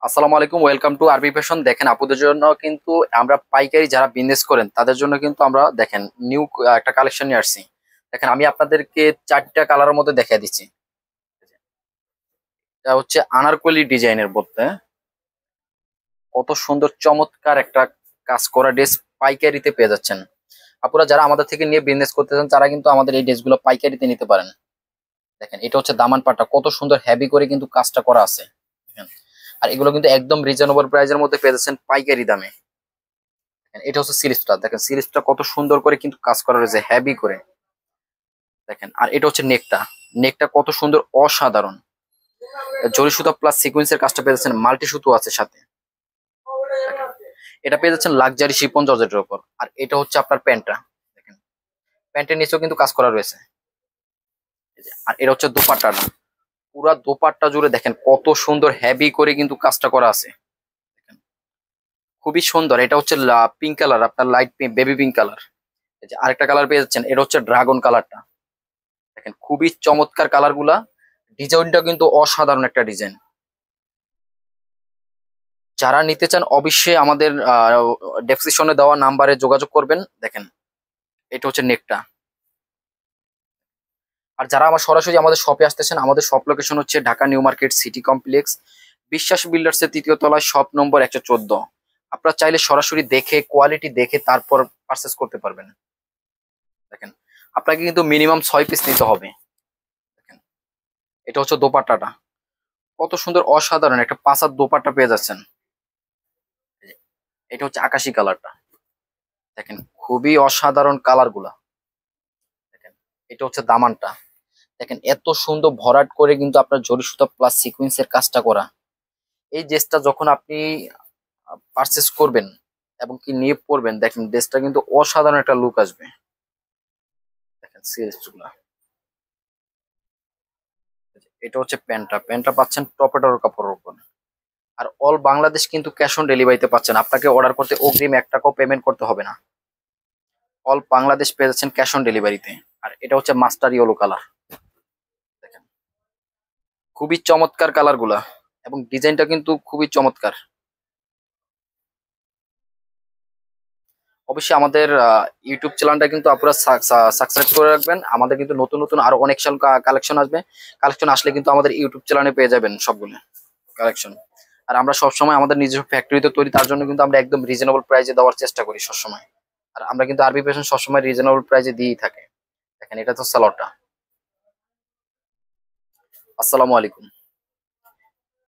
আসসালামু আলাইকুম, welcome to আরবি ফ্যাশন। দেখেন আপুদের জন্য কিন্তু আমরা পাইকারি যারা বিজনেস করেন তাদের জন্য কিন্তু আমরা দেখেন নিউ একটা কালেকশন নিয়ে আসছি। দেখেন আমি আপনাদেরকে চারটা কালারের মধ্যে দেখিয়ে দিচ্ছি। এটা হচ্ছে আনারকলি ডিজাইনের মধ্যে কত সুন্দর চমৎকার একটা কাজ করা ড্রেস পাইকারিতে পেয়ে যাচ্ছেন। আপুরা যারা আমাদের থেকে নিয়ে বিজনেস করতে চান তারা কিন্তু আমাদের এই ড্রেসগুলো পাইকারিতে নিতে পারেন। দেখেন এটা হচ্ছে দামান পাটটা, কত সুন্দর হেভি করে কিন্তু কাজটা করা আছে। দেখেন, আর এগুলো কিন্তু একদম রিজনেবল প্রাইসের মধ্যে পেয়ে যাচ্ছেন পাইকারি দামে। এটা হচ্ছে সিরিজটা, দেখেন সিরিজটা কত সুন্দর করে কিন্তু কাজ করা রয়েছে হেভি করে। দেখেন আর এটা হচ্ছে নেকটা, নেকটা কত সুন্দর অসাধারণ। জরি সুতা প্লাস সিকোয়েন্সের কাজটা পেয়ে যাচ্ছেন, মাল্টি সুতো আছে সাথে। দেখেন, এটা পেয়ে যাচ্ছেন লাক্সারি শিপন জর্জেটের উপর। আর এটা হচ্ছে আপনার প্যান্টটা, দেখেন প্যান্টের নিচেও কিন্তু কাজ করা রয়েছে। আর এটা হচ্ছে দোপাট্টাটা, পুরা দোপাট্টা জুড়ে দেখেন কত সুন্দর হেভি করে কিন্তু কাজটা করা আছে। দেখেন খুবই সুন্দর। এটা হচ্ছে পিঙ্ক কালার, আপনার light pink, baby pink colour. আরেকটা কালার পেয়ে যাচ্ছেন, এটা হচ্ছে ড্রাগন কালারটা। দেখেন খুবই চমৎকার কালার গুলা। ডিজাইনটা কিন্তু অসাধারণ একটা ডিজাইন। যারা নিতে চান অবশ্যই আমাদের ডেসক্রিপশনে দেওয়া নাম্বারে যোগাযোগ করবেন। দেখেন এটা হচ্ছে নেকটা। আর যারা আমার সরাসরি আমাদের শপে আসতেছেন, আমাদের শপ লোকেশন হচ্ছে Dhaka new market city complex, বিশ্বাস বিল্ডার্স এর 3য় তলায়, শপ নম্বর 114। আপনারা চাইলে সরাসরি দেখে কোয়ালিটি দেখে তারপর পারচেস করতে পারবেন। দেখেন আপনাকে কিন্তু মিনিমাম 6 পিস নিতে হবে। দেখেন এটা হচ্ছে দোপাট্টাটা, কত সুন্দর অসাধারণ একটা পাঁচার দোপাট্টা পেয়ে যাচ্ছেন। এটা হচ্ছে আকাশি কালারটা, দেখেন খুবই অসাধারণ কালার গুলা। দেখেন এটা হচ্ছে দামানটা, দেখেন এত সুন্দর ভরাট করে কিন্তু আপনার জরি সুতা প্লাস সিকুয়েন্সের কাজটা করা। এই ড্রেসটা যখন আপনি পারচেস করবেন এবং কি নিয়ে পরবেন, দেখেন ড্রেসটা কিন্তু অসাধারণ একটা লুক আসবে। দেখেন সিরিজ গুলা। এটা হচ্ছে প্যান্টটা, প্যান্টটা পাচ্ছেন টপেটার কাপড়ের উপর। আর অল বাংলাদেশ কিন্তু ক্যাশ অন ডেলিভারিতে পাচ্ছেন, আপনাকে অর্ডার করতে অগ্রিম 1 টাকাও পেমেন্ট করতে হবে না। অল বাংলাদেশ পেয়ে যাচ্ছেন ক্যাশ অন ডেলিভারিতে। আর এটা হচ্ছে মাস্টার ইয়েলো কালার। দেখেন খুবই চমৎকার কালার গুলা এবং ডিজাইনটা কিন্তু খুবই চমৎকার। অবশ্যই আমাদের ইউটিউব চ্যানেলটা কিন্তু আপনারা সাবস্ক্রাইব করে রাখবেন। আমাদের কিন্তু নতুন নতুন আরো অনেক কালেকশন আসবে। কালেকশন আসলে কিন্তু আমাদের ইউটিউব চ্যানেলে পেয়ে যাবেন সবগুলো কালেকশন। আর আমরা সবসময় আমাদের নিজস্ব ফ্যাক্টরিতে তৈরি, তার জন্য কিন্তু আমরা একদম রিজনেবল প্রাইসে দেওয়ার চেষ্টা করি সবসময়। আর আমরা কিন্তু আরবি ফ্যাশন সবসময় রিজনেবল প্রাইসে দিয়েই থাকে। দেখেন এটা তো সালোয়ারটা। আসসালামু আলাইকুম।